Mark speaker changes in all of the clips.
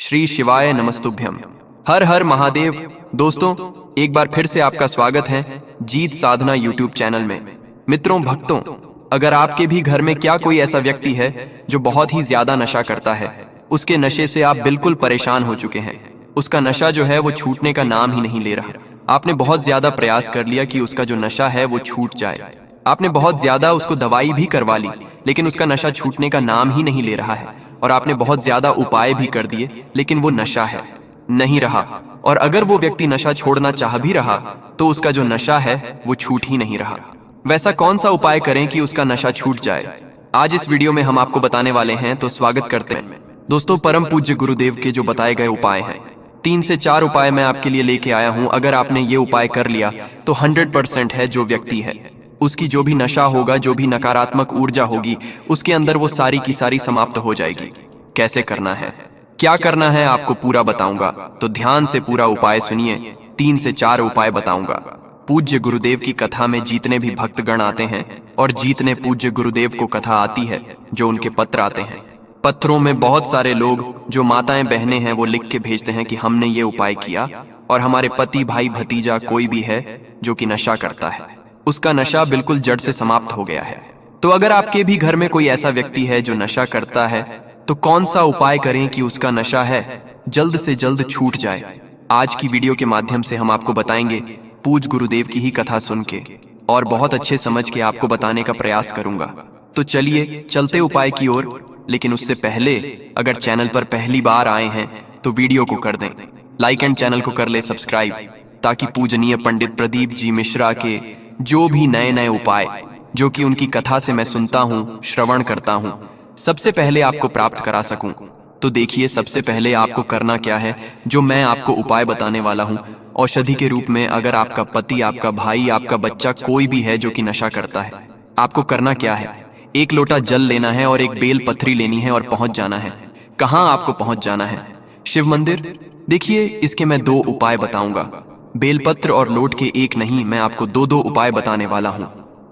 Speaker 1: श्री शिवाय नमस्तुभ्यम। हर हर महादेव। दोस्तों, एक बार फिर से आपका स्वागत है जीत साधना यूट्यूब चैनल में। मित्रों, भक्तों, अगर आपके भी घर में क्या कोई ऐसा व्यक्ति है जो बहुत ही ज्यादा नशा करता है, उसके नशे से आप बिल्कुल परेशान हो चुके हैं, उसका नशा जो है वो छूटने का नाम ही नहीं ले रहा। आपने बहुत ज्यादा प्रयास कर लिया कि उसका जो नशा है वो छूट जाए, आपने बहुत ज्यादा उसको दवाई भी करवा ली, लेकिन उसका नशा छूटने का नाम ही नहीं ले रहा है। और आपने बहुत ज्यादा उपाय भी कर दिए, लेकिन वो नशा है नहीं रहा। और अगर वो व्यक्ति नशा छोड़ना चाह भी रहा तो उसका जो नशा है वो छूट ही नहीं रहा। वैसा कौन सा उपाय करें कि उसका नशा छूट जाए, आज इस वीडियो में हम आपको बताने वाले हैं। तो स्वागत करते हैं दोस्तों परम पूज्य गुरुदेव के जो बताए गए उपाय हैं। 3 से 4 उपाय मैं आपके लिए लेके आया हूं। अगर आपने ये उपाय कर लिया तो 100% है जो व्यक्ति है उसकी जो भी नशा होगा, जो भी नकारात्मक ऊर्जा होगी उसके अंदर, वो सारी की सारी समाप्त हो जाएगी। कैसे करना है, क्या करना है, आपको पूरा बताऊंगा, तो ध्यान से पूरा उपाय सुनिए। 3 से 4 उपाय बताऊंगा। पूज्य गुरुदेव की कथा में जितने भी भक्तगण आते हैं और जितने पूज्य गुरुदेव को कथा आती है, जो उनके पत्र आते हैं, पत्रों में बहुत सारे लोग जो माताएं बहनें हैं वो लिख के भेजते हैं कि हमने ये उपाय किया और हमारे पति भाई भतीजा कोई भी है जो कि नशा करता है, उसका नशा बिल्कुल जड़ से समाप्त हो गया है। तो अगर आपके भी घर में कोई ऐसा व्यक्ति है जो नशा करता है, तो कौन सा उपाय करें कि उसका नशा है जल्द से जल्द छूट जाए। आज की वीडियो के माध्यम से हम आपको बताएंगे, पूज्य गुरुदेव की ही कथा सुन के और बहुत अच्छे समझ के आपको बताने का प्रयास करूंगा। तो चलिए चलते उपाय की ओर। लेकिन उससे पहले अगर चैनल पर पहली बार आए हैं तो वीडियो को कर दें लाइक एंड चैनल को कर ले सब्सक्राइब, ताकि पूजनीय पंडित प्रदीप जी मिश्रा के जो भी नए नए उपाय जो कि उनकी कथा से मैं सुनता हूँ, श्रवण करता हूँ, सबसे पहले आपको प्राप्त करा सकूं। तो देखिए, सबसे पहले आपको करना क्या है, जो मैं आपको उपाय बताने वाला हूँ औषधि के रूप में। अगर आपका पति, आपका भाई, आपका बच्चा कोई भी है जो कि नशा करता है, आपको करना क्या है, 1 लोटा जल लेना है और एक बेल पथरी लेनी है और पहुंच जाना है। कहाँ आपको पहुंच जाना है? शिव मंदिर। देखिए, इसके मैं 2 उपाय बताऊंगा, बेलपत्र और लोट के एक नहीं, मैं आपको 2 उपाय बताने वाला हूं।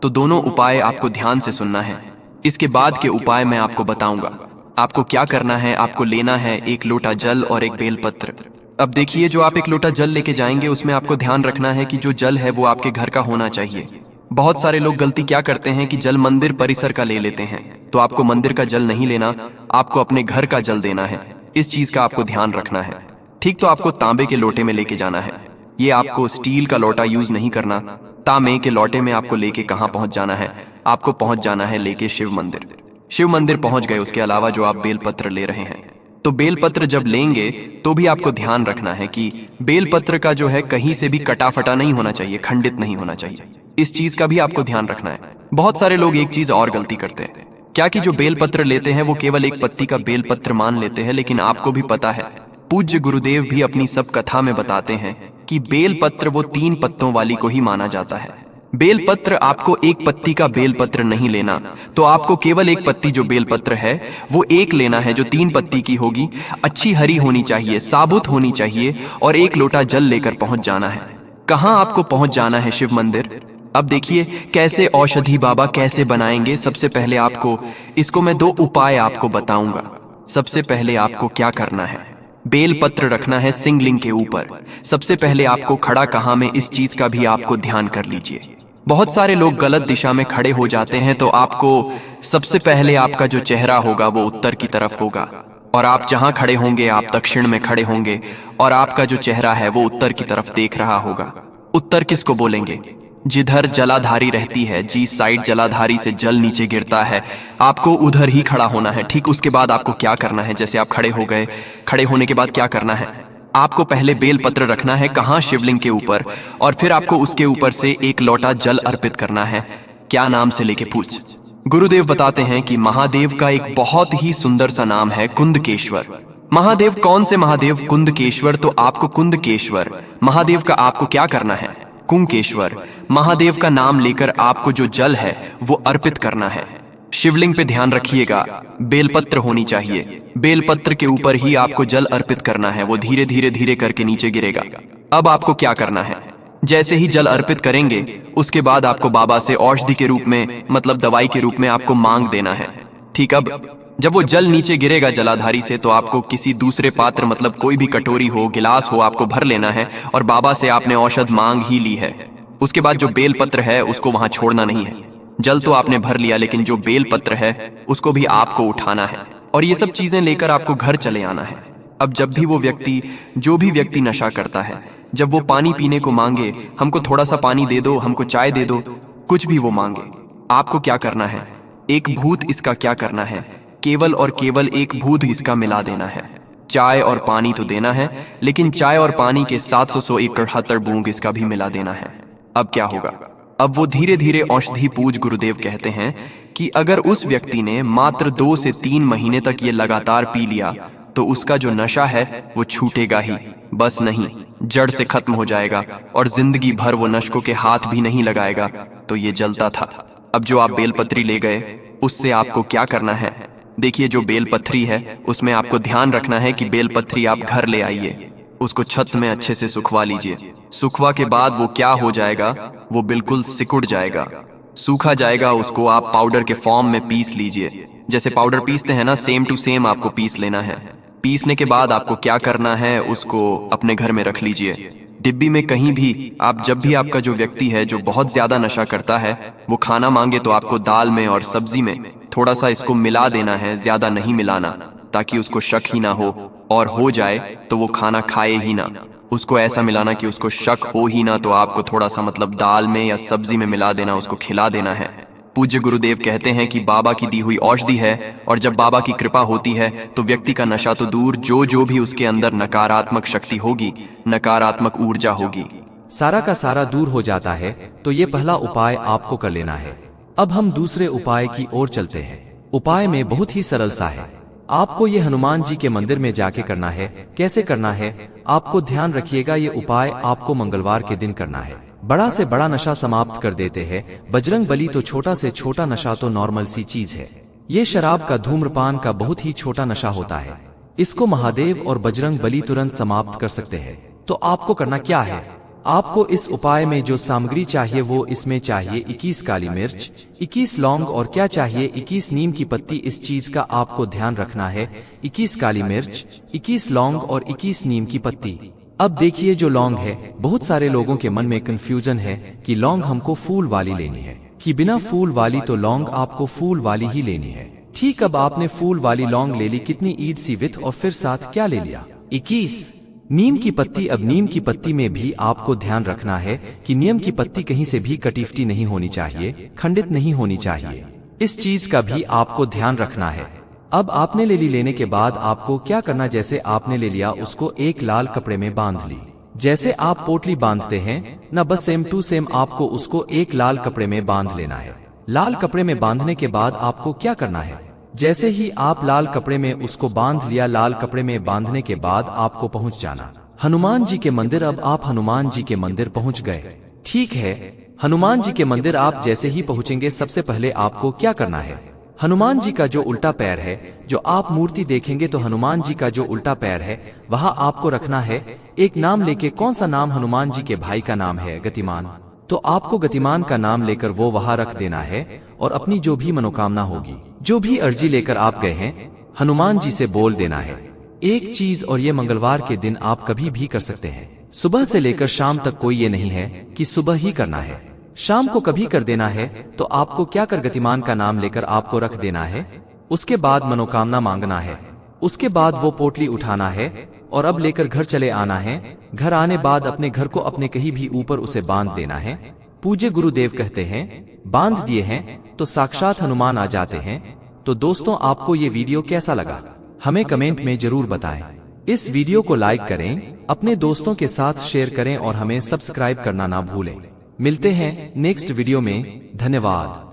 Speaker 1: तो दोनों उपाय आपको ध्यान से सुनना है। इसके बाद के उपाय मैं आपको बताऊंगा। आपको क्या करना है, आपको लेना है 1 लोटा जल और एक बेलपत्र। अब देखिए, जो आप 1 लोटा जल लेके जाएंगे उसमें आपको ध्यान रखना है कि जो जल है वो आपके घर का होना चाहिए। बहुत सारे लोग गलती क्या करते हैं कि जल मंदिर परिसर का ले लेते हैं। तो आपको मंदिर का जल नहीं लेना, आपको अपने घर का जल देना है। इस चीज का आपको ध्यान रखना है, ठीक। तो आपको तांबे के लोटे में लेके जाना है। ये आपको स्टील का लोटा यूज नहीं करना। तांबे के लोटे में आपको लेके कहाँ पहुंच जाना है, आपको पहुंच जाना है लेके शिव मंदिर। शिव मंदिर पहुंच गए, उसके अलावा जो आप बेलपत्र ले रहे हैं, तो बेलपत्र जब लेंगे तो भी आपको ध्यान रखना है कि बेलपत्र का जो है कहीं से भी कटा फटा नहीं होना चाहिए, खंडित नहीं होना चाहिए। इस चीज का भी आपको ध्यान रखना है। बहुत सारे लोग एक चीज और गलती करते हैं, क्या कि जो बेलपत्र लेते हैं वो केवल 1 पत्ती का बेलपत्र मान लेते हैं। लेकिन आपको भी पता है, पूज्य गुरुदेव भी अपनी सब कथा में बताते हैं कि बेलपत्र वो 3 पत्तों वाली को ही माना जाता है। बेलपत्र आपको 1 पत्ती का बेलपत्र नहीं लेना, तो आपको केवल 1 पत्ती जो बेलपत्र है वो एक लेना है, जो 3 पत्ती की होगी, अच्छी हरी होनी चाहिए, साबुत होनी चाहिए, और 1 लोटा जल लेकर पहुंच जाना है। कहाँ आपको पहुंच जाना है? शिव मंदिर। अब देखिए कैसे औषधि बाबा कैसे बनाएंगे। सबसे पहले आपको इसको मैं 2 उपाय आपको बताऊंगा। सबसे पहले आपको क्या करना है, बेलपत्र रखना है सिंगलिंग के ऊपर। सबसे पहले आपको खड़ा कहाँ में, इस चीज का भी आपको ध्यान कर लीजिए। बहुत सारे लोग गलत दिशा में खड़े हो जाते हैं। तो आपको सबसे पहले आपका जो चेहरा होगा वो उत्तर की तरफ होगा, और आप जहां खड़े होंगे आप दक्षिण में खड़े होंगे, और आपका जो चेहरा है वो उत्तर की तरफ देख रहा होगा। उत्तर किसको बोलेंगे? जिधर जलाधारी रहती है, जिस साइड जलाधारी से जल नीचे गिरता है, आपको उधर ही खड़ा होना है, ठीक। उसके बाद आपको क्या करना है, जैसे आप खड़े हो गए, खड़े होने के बाद क्या करना है, आपको पहले बेलपत्र रखना है कहाँ, शिवलिंग के ऊपर, और फिर आपको उसके ऊपर से 1 लोटा जल अर्पित करना है। क्या नाम से लेके पूछ? गुरुदेव बताते हैं कि महादेव का एक बहुत ही सुंदर सा नाम है कुंदकेश्वर। महादेव कौन से महादेव? कुंदकेश्वर। तो आपको कुंदकेश्वर महादेव का आपको क्या करना है, कुंकेश्वर महादेव का नाम लेकर आपको जो जल है वो अर्पित करना है। शिवलिंग पे ध्यान रखिएगा, बेलपत्र होनी चाहिए, बेलपत्र के ऊपर ही आपको जल अर्पित करना है। वो धीरे धीरे धीरे करके नीचे गिरेगा। अब आपको क्या करना है, जैसे ही जल अर्पित करेंगे उसके बाद आपको बाबा से औषधि के रूप में, मतलब दवाई के रूप में आपको मांग देना है, ठीक। अब जब वो जल नीचे गिरेगा जलाधारी से, तो आपको किसी दूसरे पात्र मतलब कोई भी कटोरी हो, गिलास हो, आपको भर लेना है और बाबा से आपने औषध मांग ही ली है। उसके बाद जो बेलपत्र है उसको वहां छोड़ना नहीं है। जल तो आपने भर लिया, लेकिन जो बेलपत्र है उसको भी आपको उठाना है और ये सब चीजें लेकर आपको घर चले आना है। अब जब भी वो व्यक्ति, जो भी व्यक्ति नशा करता है, जब वो पानी पीने को मांगे, हमको थोड़ा सा पानी दे दो, हमको चाय दे दो, कुछ भी वो मांगे, आपको क्या करना है? एक भूत इसका क्या करना है? केवल और केवल एक भूत इसका मिला देना है। चाय और पानी तो देना है, लेकिन चाय और पानी के 771 बूंद इसका भी मिला देना है। अब क्या होगा? अब वो धीरे धीरे औषधि पूज गुरुदेव कहते हैं कि अगर उस व्यक्ति ने मात्र 2 से 3 महीने तक ये लगातार पी लिया, तो उसका जो नशा है वो छूटेगा ही, बस नहीं, जड़ से खत्म हो जाएगा और जिंदगी भर वो नशकों के हाथ भी नहीं लगाएगा। तो ये जलता था। अब जो आप बेलपत्री ले गए, उससे आपको क्या करना है? देखिए, जो बेलपत्री है उसमें आपको ध्यान रखना है कि बेलपत्री आप घर ले आइए, उसको छत में अच्छे से सुखवा लीजिए। सुखवा के बाद वो क्या हो जाएगा? वो बिल्कुल सिकुड़ जाएगा, सूखा जाएगा। उसको आप पाउडर के फॉर्म में पीस लीजिए। जैसे पाउडर पीसते हैं ना, सेम टू सेम आपको पीस लेना है। पीसने के बाद आपको क्या करना है? उसको अपने घर में रख लीजिए, डिब्बी में कहीं भी। आप जब भी आपका जो व्यक्ति है जो बहुत ज्यादा नशा करता है, वो खाना मांगे, तो आपको दाल में और सब्जी में थोड़ा सा इसको मिला देना है, ज्यादा नहीं मिलाना, ताकि उसको शक ही ना हो, और हो जाए तो वो खाना खाए ही ना। उसको ऐसा मिलाना कि उसको शक हो ही ना, तो आपको थोड़ा सा मतलब दाल में या सब्जी में मिला देना, उसको खिला देना है। पूज्य गुरुदेव कहते हैं कि बाबा की दी हुई औषधि है, और जब बाबा की कृपा होती है तो व्यक्ति का नशा तो दूर, जो भी उसके अंदर नकारात्मक शक्ति होगी, नकारात्मक ऊर्जा होगी,
Speaker 2: सारा का सारा दूर हो जाता है। तो ये पहला उपाय आपको कर लेना है। अब हम दूसरे उपाय की ओर चलते हैं। उपाय में बहुत ही सरल सा है। आपको ये हनुमान जी के मंदिर में जाके करना है। कैसे करना है? आपको ध्यान रखिएगा, ये उपाय आपको मंगलवार के दिन करना है। बड़ा से बड़ा नशा समाप्त कर देते हैं बजरंग बली, तो छोटा से छोटा नशा तो नॉर्मल सी चीज है। ये शराब का, धूम्रपान का बहुत ही छोटा नशा होता है। इसको महादेव और बजरंग बली तुरंत समाप्त कर सकते हैं। तो आपको करना क्या है? आपको इस उपाय में जो सामग्री चाहिए वो इसमें चाहिए 21 काली मिर्च, 21 लौंग, और क्या चाहिए? 21 नीम की पत्ती। इस चीज का आपको ध्यान रखना है। 21 काली मिर्च, 21 लौंग और 21 नीम की पत्ती। अब देखिए, जो लौंग है, बहुत सारे लोगों के मन में कंफ्यूजन है कि लौंग हमको फूल वाली लेनी है कि बिना फूल वाली। तो लौंग आपको फूल वाली ही लेनी है। ठीक, अब आपने फूल वाली लौंग ले ली। कितनी? ईट सी विथ, और फिर साथ क्या ले लिया? 21 नीम की पत्ती। अब नीम की पत्ती में भी आपको ध्यान रखना है कि नीम की पत्ती कहीं से भी कटीफटी नहीं होनी चाहिए, खंडित नहीं होनी चाहिए। इस चीज का भी आपको ध्यान रखना है। अब आपने ले ली। लेने के बाद आपको क्या करना? जैसे आपने ले लिया, उसको एक लाल कपड़े में बांध ली। जैसे आप पोटली बांधते हैं ना, बस सेम टू सेम आपको उसको एक लाल कपड़े में बांध लेना है। लाल कपड़े में बांधने के बाद आपको क्या करना है? जैसे ही आप लाल कपड़े में उसको बांध लिया, लाल कपड़े में बांधने के बाद आपको पहुंच जाना हनुमान जी के मंदिर। अब आप हनुमान जी के मंदिर पहुंच गए। ठीक है, हनुमान जी के मंदिर आप जैसे ही पहुंचेंगे, सबसे पहले आपको क्या करना है? हनुमान जी का जो उल्टा पैर है, जो आप मूर्ति देखेंगे तो हनुमान जी का जो उल्टा पैर है, वहां आपको रखना है एक नाम लेके। कौन सा नाम? हनुमान जी के भाई का नाम है गतिमान। तो आपको गतिमान का नाम लेकर वो वहां रख देना है, और अपनी जो भी मनोकामना होगी, जो भी अर्जी लेकर आप गए हैं, हनुमान जी से बोल देना है। एक चीज, और ये मंगलवार के दिन आप कभी भी कर सकते हैं। सुबह से लेकर शाम तक कोई ये नहीं है कि सुबह ही करना है, शाम को कभी कर देना है। तो आपको क्या कर? गतिमान का नाम लेकर आपको रख देना है। उसके बाद मनोकामना मांगना है। उसके बाद वो पोटली उठाना है और अब लेकर घर चले आना है। घर आने बाद अपने घर को अपने कहीं भी ऊपर उसे बांध देना है। पूज्य गुरुदेव कहते हैं, बांध दिए हैं तो साक्षात हनुमान आ जाते हैं। तो दोस्तों, आपको ये वीडियो कैसा लगा हमें कमेंट में जरूर बताएं। इस वीडियो को लाइक करें, अपने दोस्तों के साथ शेयर करें और हमें सब्सक्राइब करना ना भूलें। मिलते हैं नेक्स्ट वीडियो में। धन्यवाद।